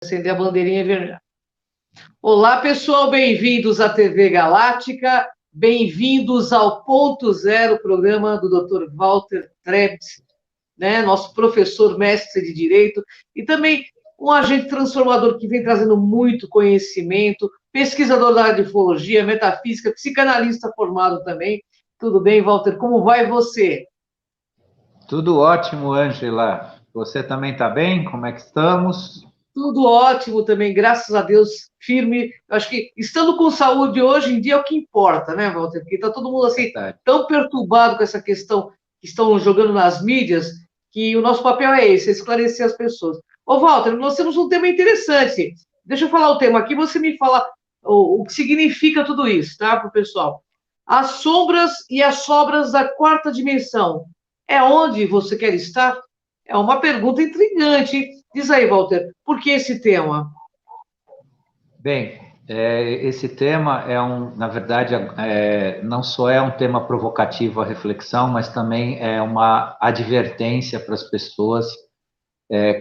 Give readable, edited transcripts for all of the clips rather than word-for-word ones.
Acender a bandeirinha vermelha. Olá, pessoal, bem-vindos à TV Galáctica, bem-vindos ao Ponto Zero, programa do Dr. Walter Trebs, né, nosso professor mestre de Direito, e também um agente transformador que vem trazendo muito conhecimento, pesquisador da área de ufologia, metafísica, psicanalista formado também. Tudo bem, Walter? Como vai você? Tudo ótimo, Ângela. Você também está bem? Como é que estamos? Tudo ótimo também, graças a Deus, firme. Acho que estando com saúde hoje em dia é o que importa, né, Walter? Porque está todo mundo assim Verdade. tão perturbado com essa questão que estão jogando nas mídias, que o nosso papel é esse, é esclarecer as pessoas. Ô, Walter, nós temos um tema interessante. Deixa eu falar o tema aqui, você me fala o que significa tudo isso, tá, para o pessoal? As sombras e as sobras da quarta dimensão. É onde você quer estar? É uma pergunta intrigante. Diz aí, Walter, por que esse tema? Bem, esse tema na verdade, não só é um tema provocativo à reflexão, mas também é uma advertência para as pessoas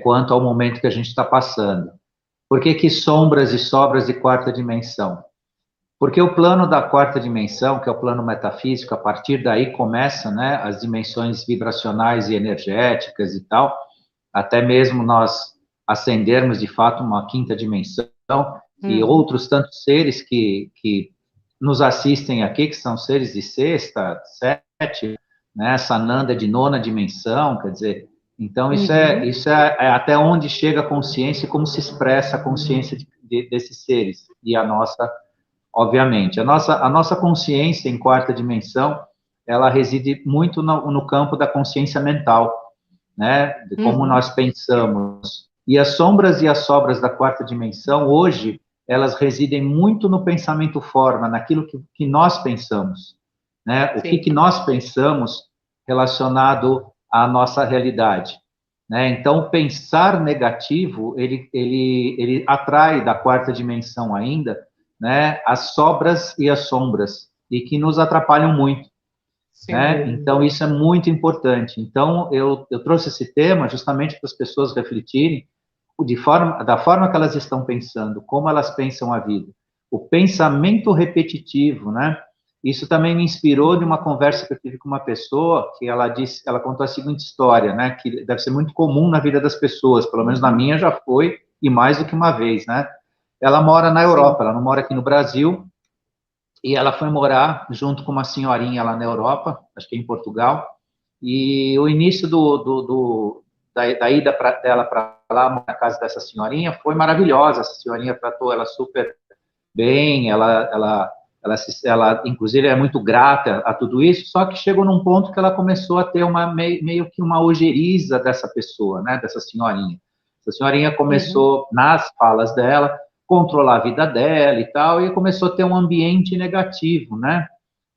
quanto ao momento que a gente está passando. Por que que sombras e sobras de quarta dimensão? Porque o plano da quarta dimensão, que é o plano metafísico, a partir daí começa, né, as dimensões vibracionais e energéticas e tal, até mesmo nós ascendermos de fato uma quinta dimensão e Uhum. outros tantos seres que nos assistem aqui, que são seres de sexta, sete, né, Sananda de nona dimensão, quer dizer, então Uhum. isso é até onde chega a consciência e como se expressa a consciência desses seres e a nossa. Obviamente, a nossa consciência em quarta dimensão, ela reside muito no campo da consciência mental, né? De como Uhum. nós pensamos. E as sombras e as sobras da quarta dimensão, hoje, elas residem muito no pensamento forma, naquilo que nós pensamos, né? O que Sim. nós pensamos relacionado à nossa realidade, né? Então, o pensar negativo, ele atrai da quarta dimensão ainda, né, as sobras e as sombras, e que nos atrapalham muito, Sem né? dúvida. Então, isso é muito importante. Então, eu trouxe esse tema justamente para as pessoas refletirem da forma que elas estão pensando, como elas pensam a vida. O pensamento repetitivo, né? Isso também me inspirou de uma conversa que eu tive com uma pessoa que ela contou a seguinte história, né? Que deve ser muito comum na vida das pessoas, pelo menos na Uhum. minha já foi, e mais do que uma vez, né? Ela mora na Sim. Europa, ela não mora aqui no Brasil, e ela foi morar junto com uma senhorinha lá na Europa, acho que em Portugal, e o início da ida dela para lá, na casa dessa senhorinha, foi maravilhosa. Essa senhorinha tratou ela super bem, ela inclusive é muito grata a tudo isso, só que chegou num ponto que ela começou a ter meio que uma ojeriza dessa pessoa, né, dessa senhorinha. Essa senhorinha Uhum. começou, nas falas dela, controlar a vida dela e tal, e começou a ter um ambiente negativo, né,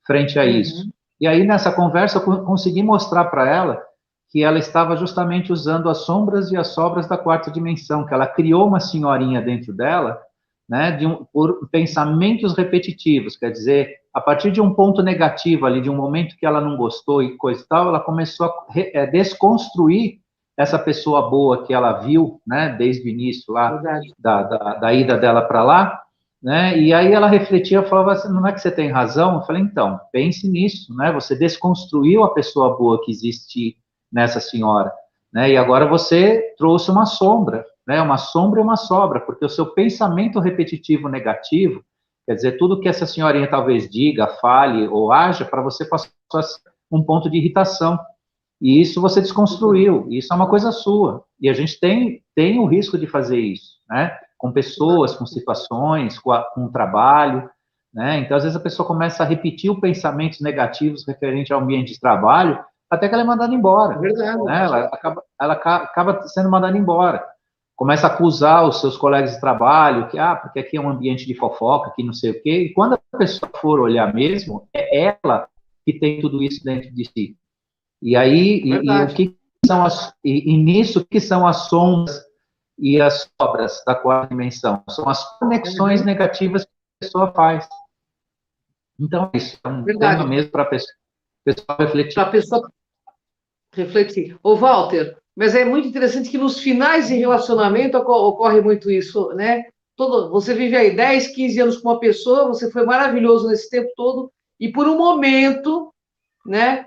frente a isso. Uhum. E aí, nessa conversa, eu consegui mostrar para ela que ela estava justamente usando as sombras e as sobras da quarta dimensão, que ela criou uma senhorinha dentro dela, né, por pensamentos repetitivos, quer dizer, a partir de um ponto negativo ali, de um momento que ela não gostou e coisa e tal, ela começou a desconstruir essa pessoa boa que ela viu, né, desde o início lá Verdade. da ida dela para lá, né, e aí ela refletia, falava assim, não é que você tem razão? Eu falei, então, pense nisso, né, você desconstruiu a pessoa boa que existe nessa senhora, né, e agora você trouxe uma sombra, né, uma sombra e uma sobra, porque o seu pensamento repetitivo negativo, quer dizer, tudo que essa senhorinha talvez diga, fale ou haja, para você passou a ser um ponto de irritação. E isso você Uhum. desconstruiu, isso é uma coisa sua. E a gente tem o risco de fazer isso, né? Com pessoas, com situações, com o trabalho, né? Então, às vezes a pessoa começa a repetir os pensamentos negativos referente ao ambiente de trabalho, até que ela é mandada É embora, verdade. né? Ela acaba sendo mandada embora. Começa a acusar os seus colegas de trabalho, porque aqui é um ambiente de fofoca, que não sei o quê. E quando a pessoa for olhar mesmo, é ela que tem tudo isso dentro de si. E aí, o Verdade. que são e nisso, o que são as sombras e as sobras da quarta dimensão? São as conexões Uhum. negativas que a pessoa faz. Então, isso é um tema Verdade. mesmo para a pessoa Para refletir. a pessoa refletir. Ô, Walter, Mas é muito interessante que nos finais de relacionamento ocorre muito isso, né? Você vive aí 10, 15 anos com uma pessoa, você foi maravilhoso nesse tempo todo, e por um momento, né?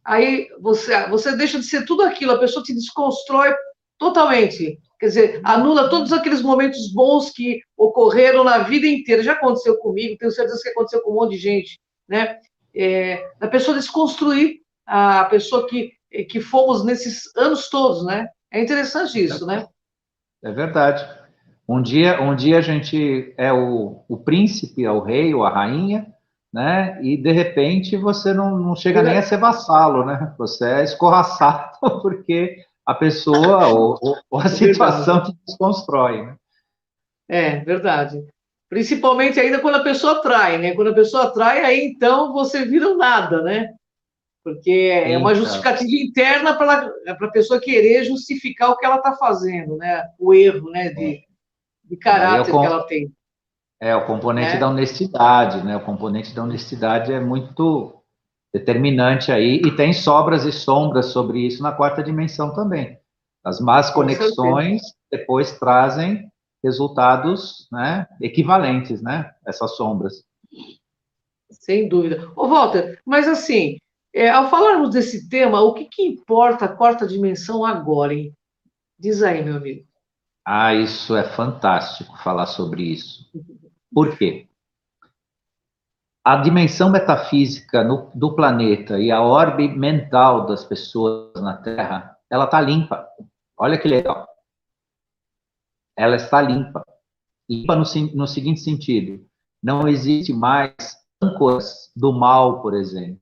Aí você deixa de ser tudo aquilo, a pessoa te desconstrói totalmente. Quer dizer, anula todos aqueles momentos bons que ocorreram na vida inteira. Já aconteceu comigo, tenho certeza que aconteceu com um monte de gente, né? Da pessoa desconstruir a pessoa que fomos nesses anos todos, né? É interessante isso, né? É verdade. Um dia a gente é o príncipe, é o rei ou a rainha, né? E de repente você não chega nem a ser vassalo, né? Você é escorraçado porque a pessoa ou a É verdade. situação te desconstrói, né? É verdade. Principalmente ainda quando a pessoa trai, né? Quando a pessoa trai, aí então você vira um nada, né? Porque é uma Então, justificativa interna para a pessoa querer justificar o que ela está fazendo, né? O erro, né? De aí caráter que ela tem, é o componente da né? honestidade, né? O componente da honestidade é muito determinante aí, e tem sobras e sombras sobre isso na quarta dimensão também. As más Com certeza, conexões depois trazem resultados, né, equivalentes, né, essas sombras. sem dúvida. Ô, Walter, mas assim, ao falarmos desse tema, o que importa a quarta dimensão agora, hein? Diz aí, meu amigo. Ah, isso é fantástico falar sobre isso. Por quê? A dimensão metafísica do planeta e a orbe mental das pessoas na Terra, ela está limpa. Olha que legal. Ela está limpa. Limpa no seguinte sentido: não existe mais âncoras do mal, por exemplo.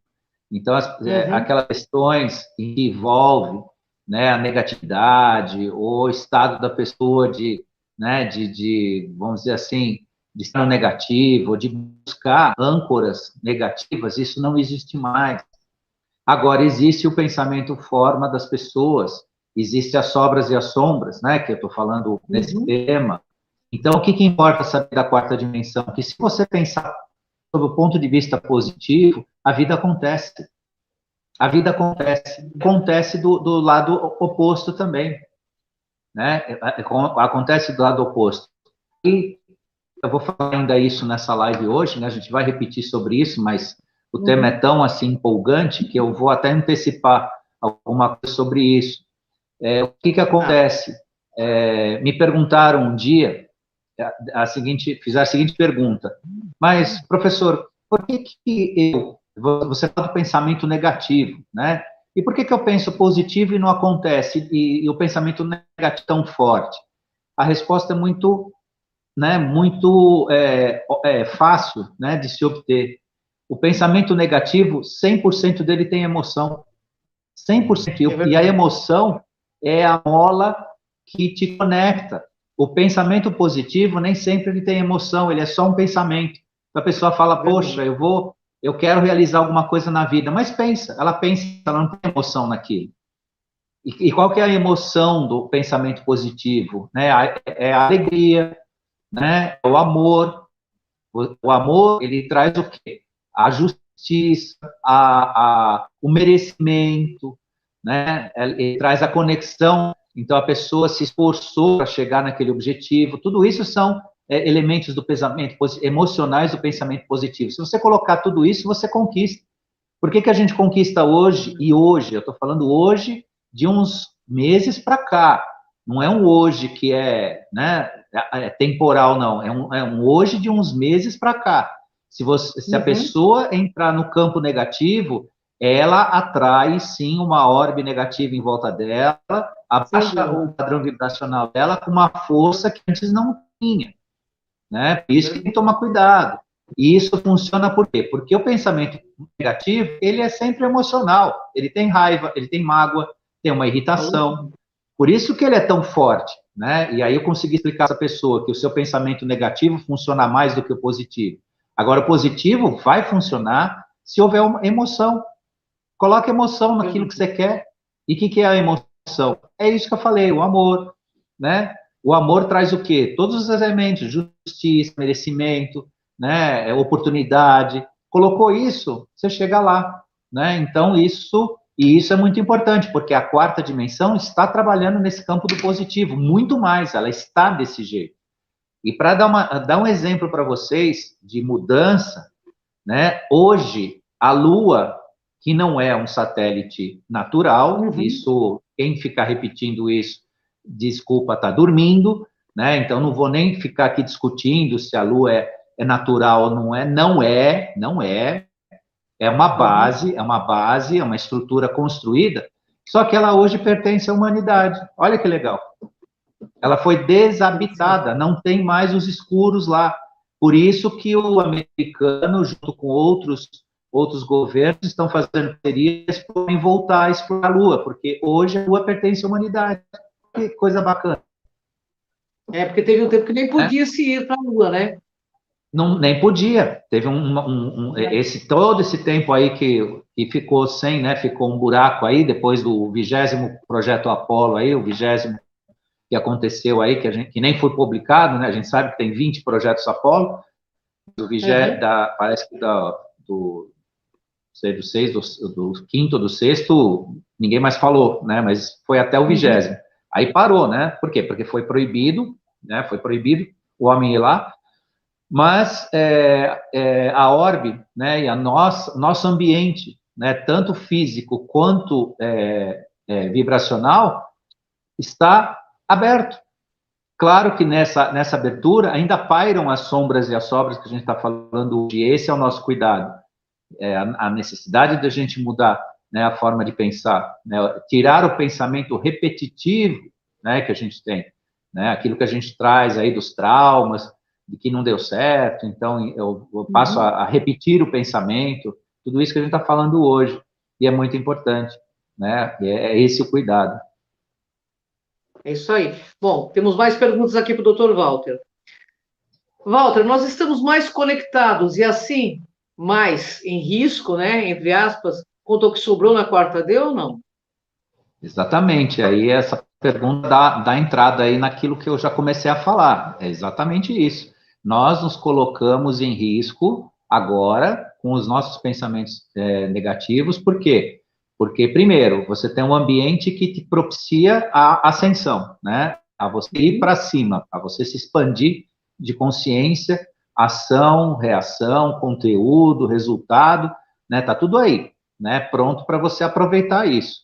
Então, Uhum. aquelas questões que envolvem, né, a negatividade, ou o estado da pessoa né, vamos dizer assim, de estar no negativo, ou de buscar âncoras negativas, isso não existe mais. Agora, existe o pensamento forma das pessoas, existe as sobras e as sombras, né, que eu estou falando nesse Uhum. tema. Então, o que importa saber da quarta dimensão? Que se você pensar sob o ponto de vista positivo, a vida acontece. A vida acontece. Acontece do lado oposto também, né? Acontece do lado oposto. E eu vou falar ainda isso nessa live hoje, né? A gente vai repetir sobre isso, mas o tema é Uhum. tão assim empolgante que eu vou até antecipar alguma coisa sobre isso. O que Ah, acontece? Me perguntaram um dia fizer a seguinte pergunta: mas, professor, por que você fala do pensamento negativo, né? E por que eu penso positivo e não acontece, e o pensamento negativo tão forte? A resposta é muito, né, muito fácil, né, de se obter. O pensamento negativo, 100% dele tem emoção. 100%. é E a verdade. emoção é a mola que te conecta. O pensamento positivo nem sempre ele tem emoção, ele é só um pensamento. A pessoa fala, poxa, Verdade. eu quero realizar alguma coisa na vida, mas ela pensa, ela não tem emoção naquilo. E qual que é a emoção do pensamento positivo? Né? É a alegria, né? É o amor. O amor, ele traz o quê? A justiça, o merecimento, né? Ele traz a conexão. Então, a pessoa se esforçou para chegar naquele objetivo. Tudo isso são elementos do pensamento emocionais do pensamento positivo. Se você colocar tudo isso, você conquista. Por que a gente conquista hoje? E hoje, eu estou falando hoje de uns meses para cá. Não é um hoje que né, é temporal, não. É um hoje de uns meses para cá. Se a Uhum. pessoa entrar no campo negativo, ela atrai, sim, uma orbe negativa em volta dela, Sem abaixa o dúvida. padrão vibracional dela com uma força que antes não tinha, né? Por É isso que tem que verdade. tomar cuidado. E isso funciona por quê? Porque o pensamento negativo, ele é sempre emocional. Ele tem raiva, ele tem mágoa, tem uma irritação. Por isso que ele é tão forte, né? E aí eu consegui explicar para essa pessoa que o seu pensamento negativo funciona mais do que o positivo. Agora, o positivo vai funcionar se houver uma emoção. Coloque emoção naquilo que Verdade. você quer. E o que é a emoção? É isso que eu falei, o amor, né? O amor traz o quê? Todos os elementos, justiça, merecimento, né? Oportunidade. Colocou isso, você chega lá, né? Então, isso E isso é muito importante, porque a quarta dimensão está trabalhando nesse campo do positivo, muito mais, ela está desse jeito. E para dar um exemplo para vocês de mudança, né? Hoje, a Lua, que não é um satélite natural, isso, quem ficar repetindo isso, desculpa, está dormindo, né? Então, não vou nem ficar aqui discutindo se a Lua é natural ou não é. Não é. É uma base, é uma estrutura construída, só que ela hoje pertence à humanidade. Olha que legal. Ela foi desabitada, não tem mais os escuros lá. Por isso que o americano, junto com outros governos, estão fazendo parcerias para voltar a explorar a Lua, porque hoje a Lua pertence à humanidade. Que coisa bacana. Porque teve um tempo que nem podia se ir para a Lua, né? Não, nem podia. Teve todo esse tempo aí que ficou sem, né? Ficou um buraco aí, depois do 20º projeto Apollo aí, o 20º que aconteceu aí, que nem foi publicado, né? A gente sabe que tem 20 projetos Apollo, parece que do quinto ou do sexto, ninguém mais falou, né? Mas foi até o 20º. Aí parou, né? Por quê? Porque foi proibido, né? Foi proibido o homem ir lá, mas a orbe, né? E nosso ambiente, né? Tanto físico quanto vibracional, está aberto. Claro que nessa abertura ainda pairam as sombras e as sobras que a gente está falando hoje, e esse é o nosso cuidado. A necessidade da gente mudar, né, a forma de pensar, né, tirar o pensamento repetitivo, né, que a gente tem, né, aquilo que a gente traz aí dos traumas, de que não deu certo, então eu passo a repetir o pensamento, tudo isso que a gente está falando hoje, e é muito importante, né, é esse o cuidado. É isso aí. Bom, temos mais perguntas aqui para o Dr. Walter. Walter, nós estamos mais conectados e assim, mais em risco, né, entre aspas, quanto ao que sobrou na quarta D ou não? Exatamente. Aí essa pergunta dá entrada aí naquilo que eu já comecei a falar. É exatamente isso. Nós nos colocamos em risco agora com os nossos pensamentos negativos. Por quê? Porque, primeiro, você tem um ambiente que te propicia a ascensão, né? A você ir para cima, a você se expandir de consciência, ação, reação, conteúdo, resultado, né? Tá tudo aí, né? Pronto para você aproveitar isso.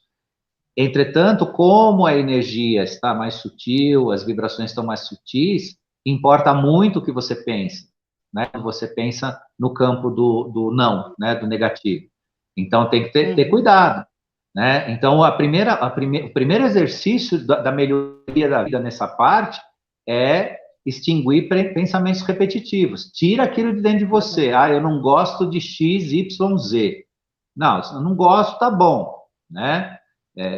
Entretanto, como a energia está mais sutil, as vibrações estão mais sutis, importa muito o que você pensa, né? Você pensa no campo do não, né? Do negativo. Então, tem que ter cuidado, né? Então, o primeiro exercício da melhoria da vida nessa parte é extinguir pensamentos repetitivos. Tira aquilo de dentro de você. Ah, eu não gosto de X, Y, Z. Não, se eu não gosto, tá bom, né?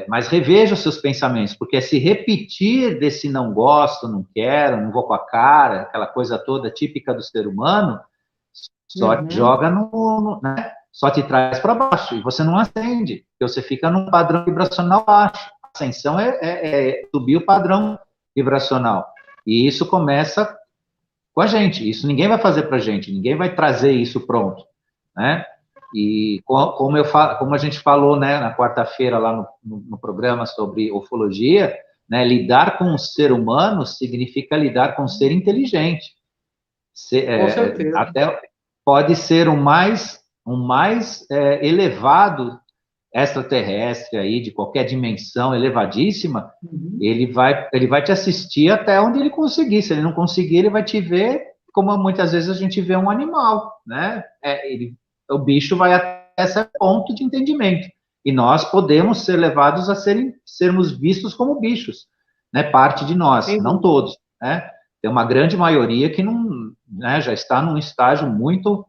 Mas reveja os seus pensamentos, porque se repetir desse não gosto, não quero, não vou com a cara, aquela coisa toda típica do ser humano, só te joga né? Só te traz para baixo, e você não ascende, porque você fica num padrão vibracional baixo. A ascensão é subir o padrão vibracional, e isso começa com a gente, isso ninguém vai fazer para a gente, ninguém vai trazer isso pronto, né? E como a gente falou, né, na quarta-feira lá no programa sobre ufologia, né, lidar com o ser humano significa lidar com um ser inteligente. Com certeza. Até pode ser o mais elevado extraterrestre aí, de qualquer dimensão elevadíssima, ele vai te assistir até onde ele conseguir. Se ele não conseguir, ele vai te ver como muitas vezes a gente vê um animal, né? O bicho vai até esse ponto de entendimento. E nós podemos ser levados a sermos vistos como bichos, né? Parte de nós, não todos, né? Tem uma grande maioria que não, né, já está num estágio muito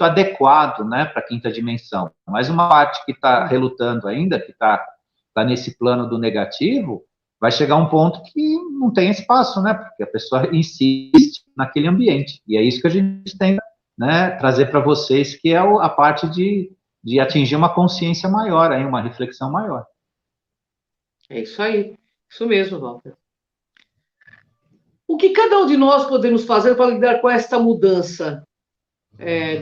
adequado, né, para a quinta dimensão. Mas uma parte que está relutando ainda, que está nesse plano do negativo, vai chegar um ponto que não tem espaço, né? Porque a pessoa insiste naquele ambiente. E é isso que a gente tem, né, trazer para vocês, que é a parte de atingir uma consciência maior, aí, uma reflexão maior. É isso aí. Isso mesmo, Walter. O que cada um de nós podemos fazer para lidar com esta mudança,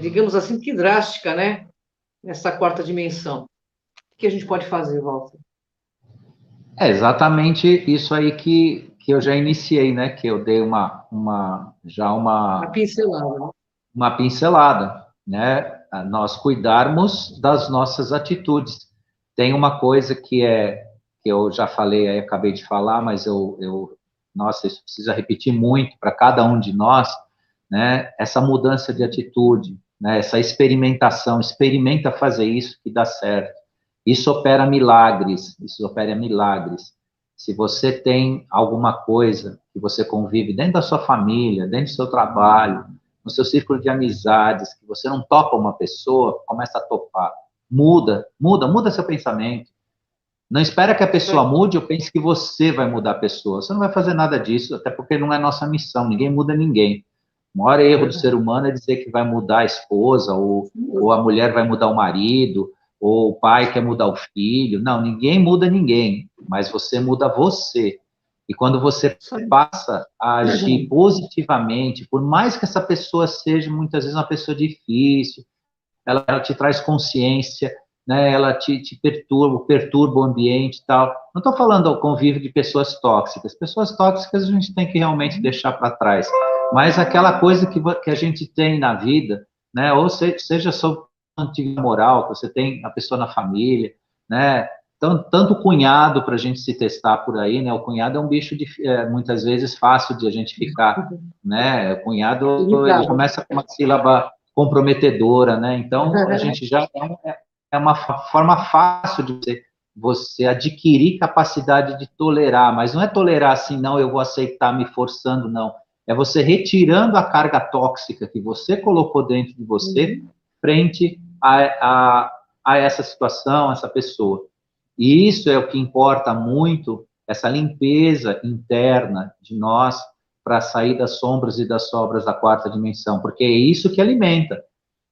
digamos assim, que drástica, né? Nessa quarta dimensão? que a gente pode fazer, Walter? É exatamente isso aí que eu já iniciei, né? Que eu dei Uma pincelada, né? uma pincelada, né? A nós cuidarmos das nossas atitudes. Tem uma coisa que eu já falei, aí acabei de falar, mas nossa, isso precisa repetir muito para cada um de nós, né? Essa mudança de atitude, né? Essa experimentação, experimenta fazer isso que dá certo. Isso opera milagres, isso opera milagres. Se você tem alguma coisa que você convive dentro da sua família, dentro do seu trabalho, no seu círculo de amizades, que você não topa uma pessoa, começa a topar. Muda seu pensamento. Não espera que a pessoa mude ou pense que você vai mudar a pessoa. Você não vai fazer nada disso, até porque não é nossa missão. Ninguém muda ninguém. O maior erro do ser humano é dizer que vai mudar a esposa, ou a mulher vai mudar o marido, ou o pai quer mudar o filho. Não, ninguém muda ninguém, mas você muda você. E quando você passa a agir positivamente, por mais que essa pessoa seja muitas vezes uma pessoa difícil, ela te traz consciência, né? Ela te perturba o ambiente e tal. Não estou falando ao convívio de pessoas tóxicas. Pessoas tóxicas a gente tem que realmente deixar para trás. Mas aquela coisa que a gente tem na vida, né? Ou seja sobre antiga moral, que você tem a pessoa na família, né? Tanto o cunhado para a gente se testar por aí, né? O cunhado é um bicho muitas vezes fácil de a gente ficar, né? O cunhado ele começa com uma sílaba comprometedora, né? Então a gente já é uma forma fácil de você adquirir capacidade de tolerar, mas não é tolerar assim, não, eu vou aceitar me forçando, não. É você retirando a carga tóxica que você colocou dentro de você frente a essa situação, essa pessoa. E isso é o que importa muito, essa limpeza interna de nós para sair das sombras e das sobras da quarta dimensão, porque é isso que alimenta,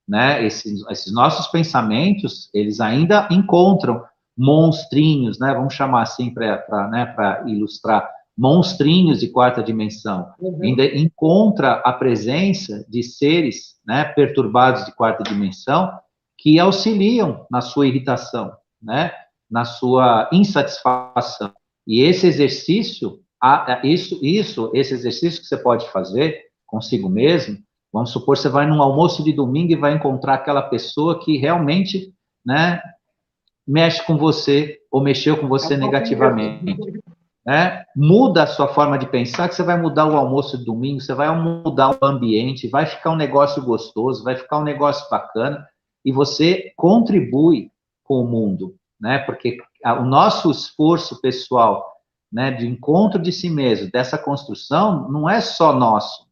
né? Esses nossos pensamentos, eles ainda encontram monstrinhos, né? Vamos chamar assim para ilustrar, monstrinhos de quarta dimensão. Ainda encontra a presença de seres, né, perturbados de quarta dimensão que auxiliam na sua irritação, né? Na sua insatisfação. E esse exercício, esse exercício que você pode fazer consigo mesmo, vamos supor, você vai num almoço de domingo e vai encontrar aquela pessoa que realmente, né, mexe com você ou mexeu com você negativamente. Né? Muda a sua forma de pensar, que você vai mudar o almoço de domingo, você vai mudar o ambiente, vai ficar um negócio gostoso, vai ficar um negócio bacana, e você contribui com o mundo, né? Porque o nosso esforço pessoal, né, de encontro de si mesmo, dessa construção, não é só nosso,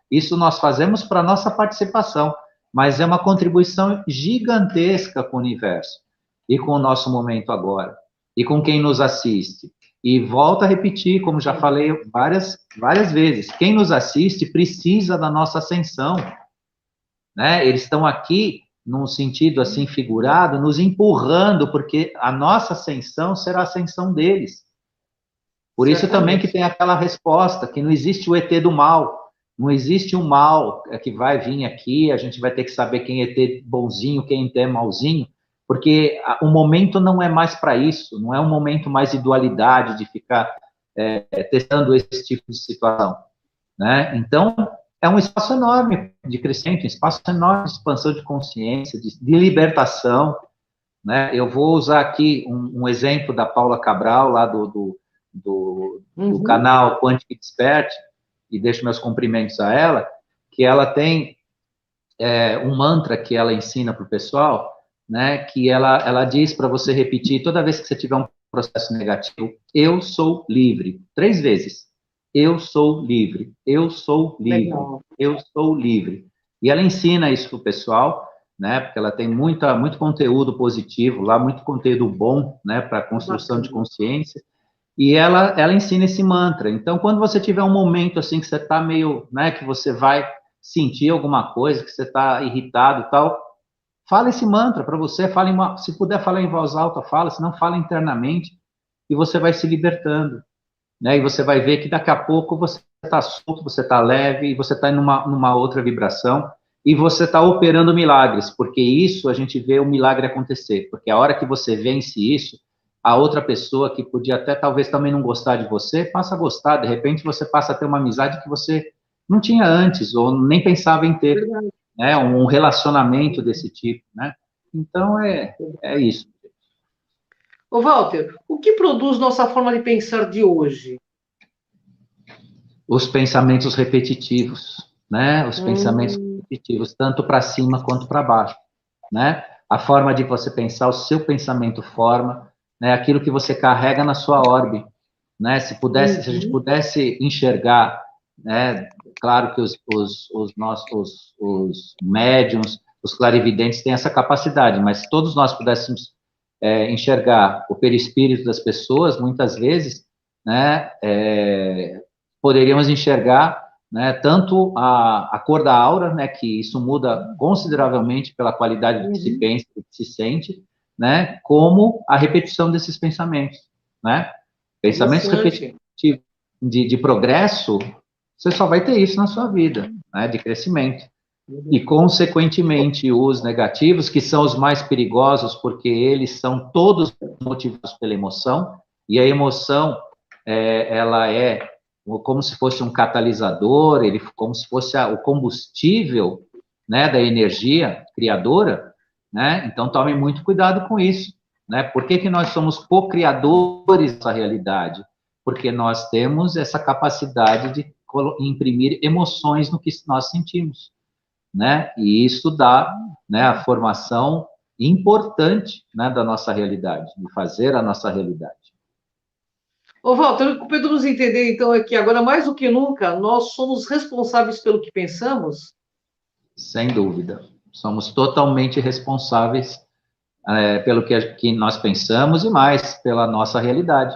isso nós fazemos para nossa participação, mas é uma contribuição gigantesca com o universo e com o nosso momento agora e com quem nos assiste. E volto a repetir, como já falei várias vezes, quem nos assiste precisa da nossa ascensão, né? Eles estão aqui num sentido assim figurado, nos empurrando, porque a nossa ascensão será a ascensão deles. Por isso também que tem aquela resposta, que não existe o ET do mal, não existe um mal que vai vir aqui, a gente vai ter que saber quem é ET bonzinho, quem é ET malzinho, porque o momento não é mais para isso, não é um momento mais de dualidade, de ficar testando esse tipo de situação, né? Então, é um espaço enorme de crescimento, um espaço enorme de expansão de consciência, de libertação, né? Eu vou usar aqui um exemplo da Paula Cabral, lá do canal Quântico Desperte, e deixo meus cumprimentos a ela, que ela tem um mantra que ela ensina para o pessoal, né, que ela diz para você repetir toda vez que você tiver um processo negativo: eu sou livre, 3 vezes. Eu sou livre, eu sou livre, eu sou livre. E ela ensina isso para o pessoal, né, porque ela tem muito conteúdo positivo lá, muito conteúdo bom, né, para construção de consciência. E ela ensina esse mantra. Então, quando você tiver um momento assim que você está meio, né, que você vai sentir alguma coisa, que você está irritado e tal, fala esse mantra para você, se puder falar em voz alta, fala, se não fala internamente, e você vai se libertando, né? E você vai ver que daqui a pouco você está solto, você está leve, e você está numa outra vibração, e você está operando milagres, porque isso a gente vê o milagre acontecer, porque a hora que você vence isso, a outra pessoa que podia até talvez também não gostar de você, passa a gostar, de repente você passa a ter uma amizade que você não tinha antes, ou nem pensava em ter, Verdade. né? Um relacionamento desse tipo, né? Então, é isso. Ô, Walter, o que produz nossa forma de pensar de hoje? Os pensamentos repetitivos, né? Os pensamentos Hum, repetitivos, tanto para cima quanto para baixo, né? A forma de você pensar, o seu pensamento forma, né? Aquilo que você carrega na sua orbe, né? Se a gente uhum, pudesse enxergar, né? Claro que os nossos os médiums, os clarividentes têm essa capacidade, mas se todos nós pudéssemos enxergar o perispírito das pessoas, muitas vezes, né? Poderíamos enxergar, né, tanto a cor da aura, né, que isso muda consideravelmente pela qualidade do que se uhum. pensa, do que se sente, né, como a repetição desses pensamentos, né? Pensamentos repetitivos Interessante. de progresso, você só vai ter isso na sua vida, né, de crescimento. E, Uhum. consequentemente, os negativos, que são os mais perigosos, porque eles são todos motivados pela emoção, e a emoção, ela é como se fosse um catalisador, ele como se fosse o combustível, né, da energia criadora, né? Então, tome muito cuidado com isso, né? Por que que nós somos co-criadores dessa realidade? Porque nós temos essa capacidade de imprimir emoções no que nós sentimos, né? E isso dá, né, a formação importante, né, da nossa realidade, de fazer a nossa realidade. Ô, Walter, o que podemos entender, então, é que agora, mais do que nunca, nós somos responsáveis pelo que pensamos? Sem dúvida. Somos totalmente responsáveis pelo que nós pensamos e mais pela nossa realidade.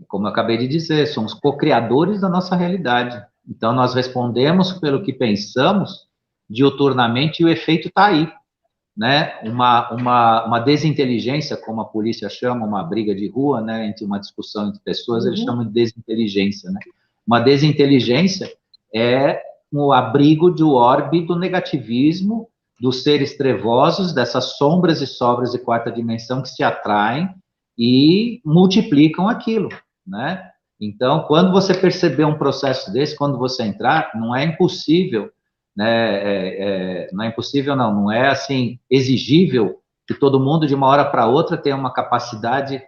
Como eu acabei de dizer, somos co-criadores da nossa realidade. Então, nós respondemos pelo que pensamos diuturnamente e o efeito está aí, né? Uma desinteligência, como a polícia chama, uma briga de rua, né? Entre uma discussão entre pessoas, eles Uhum. chamam de desinteligência, né? Uma desinteligência é o abrigo do orbe do negativismo, dos seres trevosos, dessas sombras e sobras de quarta dimensão que se atraem e multiplicam aquilo, né? Então, quando você perceber um processo desse, quando você entrar, não é impossível, né? Não é impossível, não é assim exigível que todo mundo de uma hora para outra tenha uma capacidade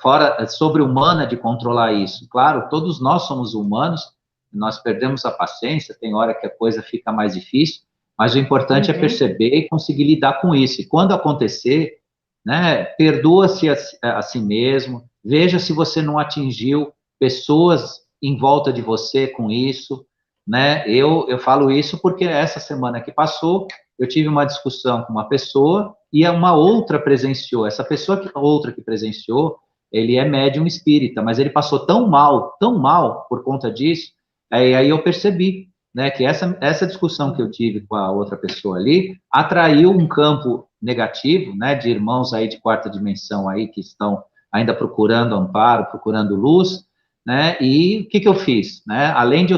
fora sobre-humana de controlar isso. Claro, todos nós somos humanos, nós perdemos a paciência, tem hora que a coisa fica mais difícil, mas o importante é Uhum. perceber e conseguir lidar com isso. E quando acontecer, né, perdoa-se a si mesmo, veja se você não atingiu pessoas em volta de você com isso, né? Eu falo isso porque essa semana que passou, eu tive uma discussão com uma pessoa e uma outra presenciou. Essa pessoa outra que presenciou, ele é médium espírita, mas ele passou tão mal por conta disso, aí eu percebi, né, que essa discussão que eu tive com a outra pessoa ali atraiu um campo negativo, né, de irmãos aí de quarta dimensão aí que estão ainda procurando amparo, procurando luz, né? E o que que eu fiz, né? Além de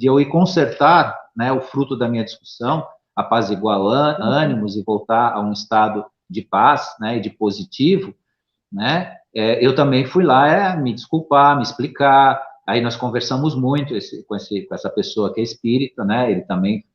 eu ir consertar, né, o fruto da minha discussão, apaziguar ânimos e voltar a um estado de paz, né, e de positivo, né? Eu também fui lá me desculpar, me explicar. Aí nós conversamos muito com essa pessoa que é espírita, né? Ele também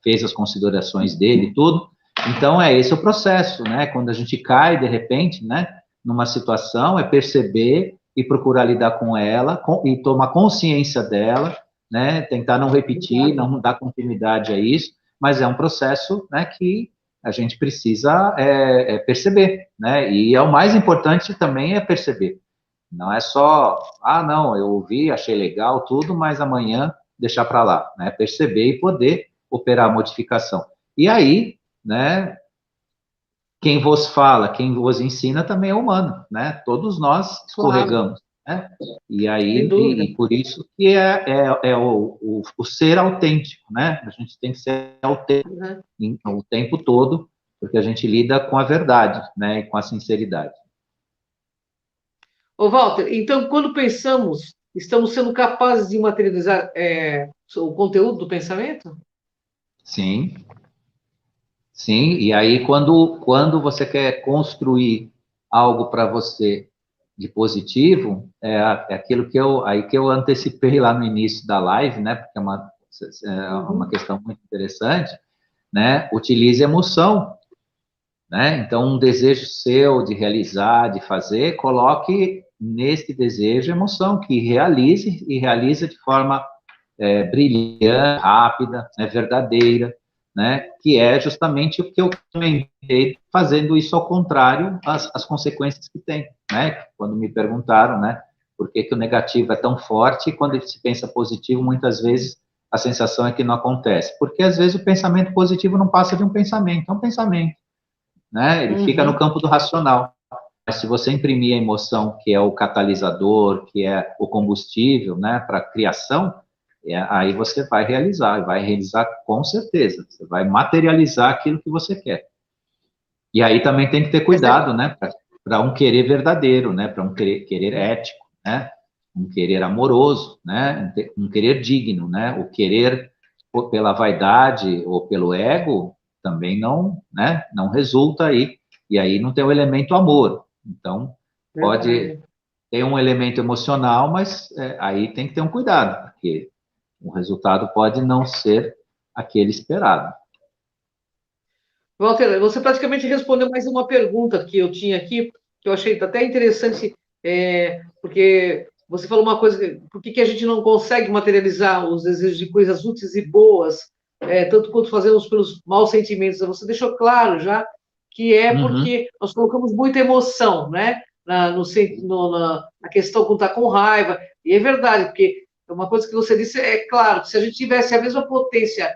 fez as considerações dele e tudo. Então, esse o processo, né? Quando a gente cai, de repente, né? Numa situação, é perceber e procurar lidar com ela e tomar consciência dela, né? Tentar não repetir, não dar continuidade a isso, mas é um processo, né? Que a gente precisa perceber, né? E o mais importante também é perceber. Não é só, não, eu ouvi, achei legal tudo, mas amanhã deixar para lá, né? Perceber e poder operar a modificação. E aí, né? Quem vos fala, quem vos ensina também é humano, né? Todos nós Claro, escorregamos, né? E sem aí, dúvida. por isso que é o ser autêntico, né? A gente tem que ser autêntico Uhum. o tempo todo, porque a gente lida com a verdade, né? E com a sinceridade. Ô, Walter, então, quando pensamos, estamos sendo capazes de materializar o conteúdo do pensamento? Sim, sim. E aí, quando você quer construir algo para você de positivo, é aquilo que eu antecipei lá no início da live, né? Porque é uma Uhum. questão muito interessante, né? Utilize emoção, né? Então, um desejo seu de realizar, de fazer, coloque nesse desejo emoção, que realize e realize de forma brilhante, rápida, né, verdadeira, né, que é justamente o que eu comentei, fazendo isso ao contrário, as consequências que tem, né, quando me perguntaram, né, por que o negativo é tão forte e quando se pensa positivo, muitas vezes a sensação é que não acontece, porque às vezes o pensamento positivo não passa de um pensamento, é um pensamento, né, ele fica no Uhum. campo do racional. Mas se você imprimir a emoção, que é o catalisador, que é o combustível, né, para a criação, aí você vai realizar com certeza, você vai materializar aquilo que você quer. E aí também tem que ter Essa é- cuidado, né, para um querer verdadeiro, né, para um querer ético, né, um querer amoroso, né, um querer digno, né, o querer pela vaidade ou pelo ego também não, né, não resulta aí, e aí não tem o elemento amor. Então, pode Verdade. ter um elemento emocional, mas aí tem que ter um cuidado, porque o resultado pode não ser aquele esperado. Walter, você praticamente respondeu mais uma pergunta que eu tinha aqui, que eu achei até interessante, porque você falou uma coisa, por que que a gente não consegue materializar os desejos de coisas úteis e boas, tanto quanto fazemos pelos maus sentimentos? Você deixou claro já que é Uhum, porque nós colocamos muita emoção, né? Na questão quando está com raiva, e é verdade, porque uma coisa que você disse é claro, que se a gente tivesse a mesma potência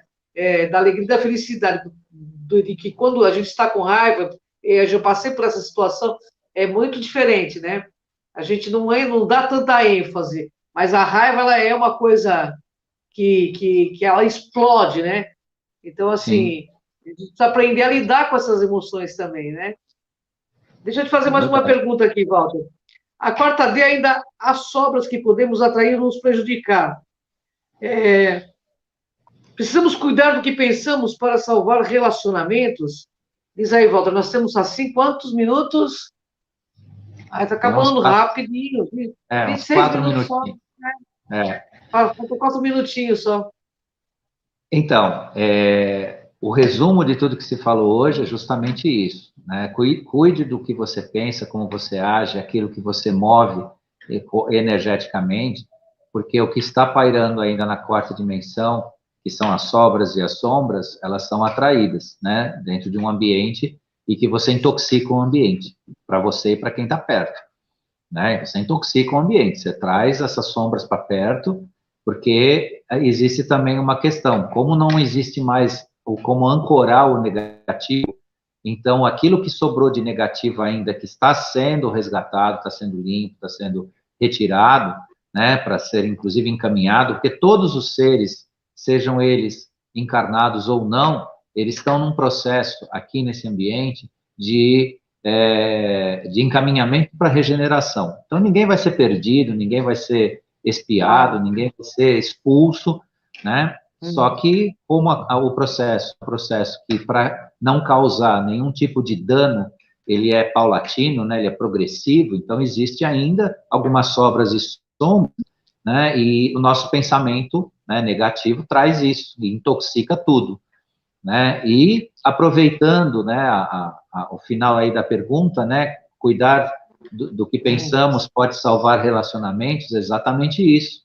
da alegria e da felicidade de que quando a gente está com raiva, eu já passei por essa situação, é muito diferente, né? A gente não dá tanta ênfase, mas a raiva ela é uma coisa que ela explode, né? Então, sim, assim, a gente precisa aprender a lidar com essas emoções também, né? Deixa eu te fazer é mais uma verdade. pergunta aqui, Walter. A quarta D ainda há sobras que podemos atrair ou nos prejudicar. Precisamos cuidar do que pensamos para salvar relacionamentos? Diz aí, Walter, nós temos assim quantos minutos? Ai, tá Tem acabando rapidinho. Vinte e uns seis 4 minutos só. minutinhos. É. Faltam 4 minutinhos só. Então, o resumo de tudo que se falou hoje é justamente isso, né? Cuide do que você pensa, como você age, aquilo que você move energeticamente, porque o que está pairando ainda na quarta dimensão, que são as sobras e as sombras, elas são atraídas, né? Dentro de um ambiente e que você intoxica o ambiente, para você e para quem está perto, né? Você intoxica o ambiente, você traz essas sombras para perto, porque existe também uma questão, como não existe mais, ou como ancorar o negativo, então aquilo que sobrou de negativo ainda, que está sendo resgatado, está sendo limpo, está sendo retirado, né, para ser inclusive encaminhado, porque todos os seres, sejam eles encarnados ou não, eles estão num processo aqui nesse ambiente de encaminhamento para regeneração. Então, ninguém vai ser perdido, ninguém vai ser espiado, Claro. ninguém vai ser expulso, né? Só Hum. que, como o processo que, para não causar nenhum tipo de dano, ele é paulatino, né? Ele é progressivo, então existe ainda algumas sobras e sombras, né? E o nosso pensamento, né, negativo traz isso, e intoxica tudo, né? E aproveitando, né, o final aí da pergunta, né, cuidar do que pensamos pode salvar relacionamentos, exatamente isso,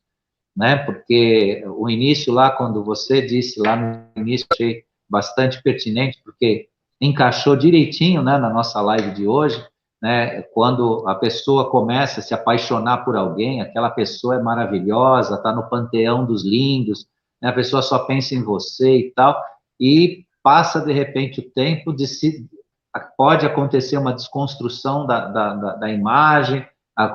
né? Porque o início lá, quando você disse lá no início, achei bastante pertinente, porque encaixou direitinho, né, na nossa live de hoje, né? Quando a pessoa começa a se apaixonar por alguém, aquela pessoa é maravilhosa, está no panteão dos lindos, né? A pessoa só pensa em você e tal, e passa de repente o tempo pode acontecer uma desconstrução da imagem,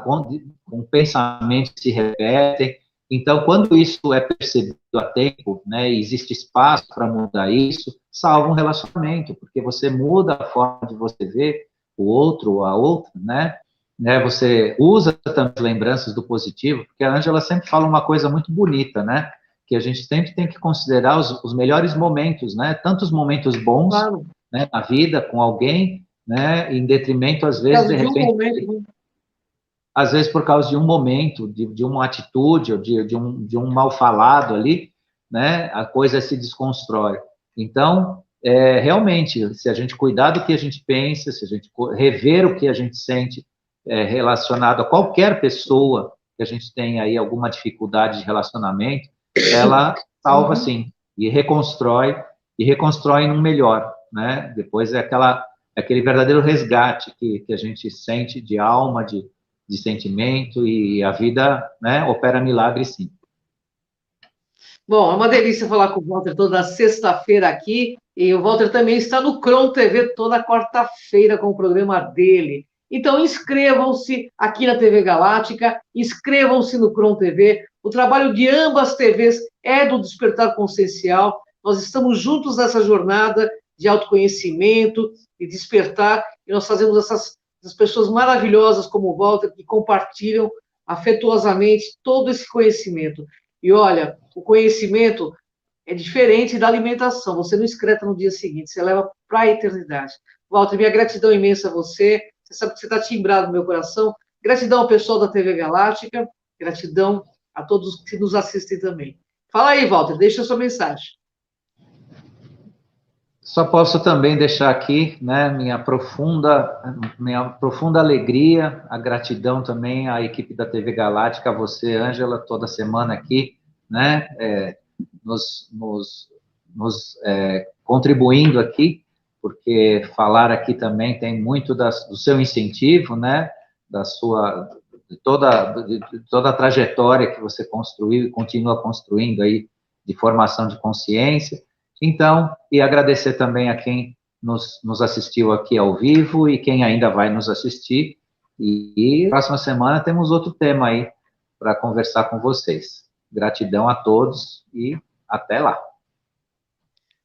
com pensamentos que se repetem. Então, quando isso é percebido a tempo, né, e existe espaço para mudar isso, salva um relacionamento, porque você muda a forma de você ver o outro ou a outra, né? Você usa também as lembranças do positivo, porque a Ângela sempre fala uma coisa muito bonita, né? que a gente sempre tem que considerar os melhores momentos, né? Tanto os momentos bons, Claro. né, na vida, com alguém, né, em detrimento, às Por vezes, causa de de um repente, momento. às vezes por causa de um momento, de uma atitude, ou de um mal falado ali, né, a coisa se desconstrói. Então, realmente, se a gente cuidar do que a gente pensa, se a gente rever o que a gente sente relacionado a qualquer pessoa que a gente tenha aí alguma dificuldade de relacionamento, ela salva sim e reconstrói num melhor, né? Depois aquele verdadeiro resgate que a gente sente de alma, de sentimento, e a vida, né, opera milagre sim. Bom, é uma delícia falar com o Walter toda sexta-feira aqui, e o Walter também está no Cron TV toda quarta-feira com o programa dele. Então, inscrevam-se aqui na TV Galáctica, inscrevam-se no Cron TV. O trabalho de ambas TVs é do Despertar Consciencial. Nós estamos juntos nessa jornada de autoconhecimento e despertar, e nós fazemos essas pessoas maravilhosas como o Walter, que compartilham afetuosamente todo esse conhecimento. E olha, o conhecimento é diferente da alimentação. Você não excreta no dia seguinte, você leva para a eternidade. Walter, minha gratidão imensa a você. Você sabe que você está timbrado no meu coração. Gratidão ao pessoal da TV Galáctica. Gratidão a todos que nos assistem também. Fala aí, Walter, deixa a sua mensagem. Só posso também deixar aqui, né, minha profunda alegria, a gratidão também à equipe da TV Galáctica, a você, Ângela, toda semana aqui, né, contribuindo aqui, porque falar aqui também tem muito do seu incentivo, né, de toda a trajetória que você construiu e continua construindo aí de formação de consciência. Então, e agradecer também a quem nos assistiu aqui ao vivo e quem ainda vai nos assistir. E próxima semana temos outro tema aí para conversar com vocês. Gratidão a todos e até lá.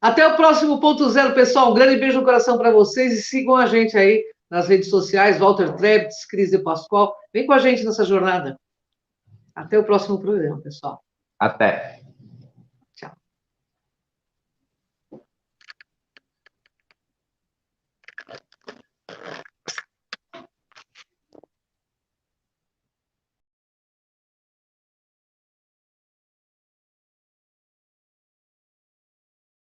Até o próximo ponto zero, pessoal. Um grande beijo no coração para vocês e sigam a gente aí nas redes sociais, Walter Trebs, Cris de Pascoal. Vem com a gente nessa jornada. Até o próximo programa, pessoal. Até.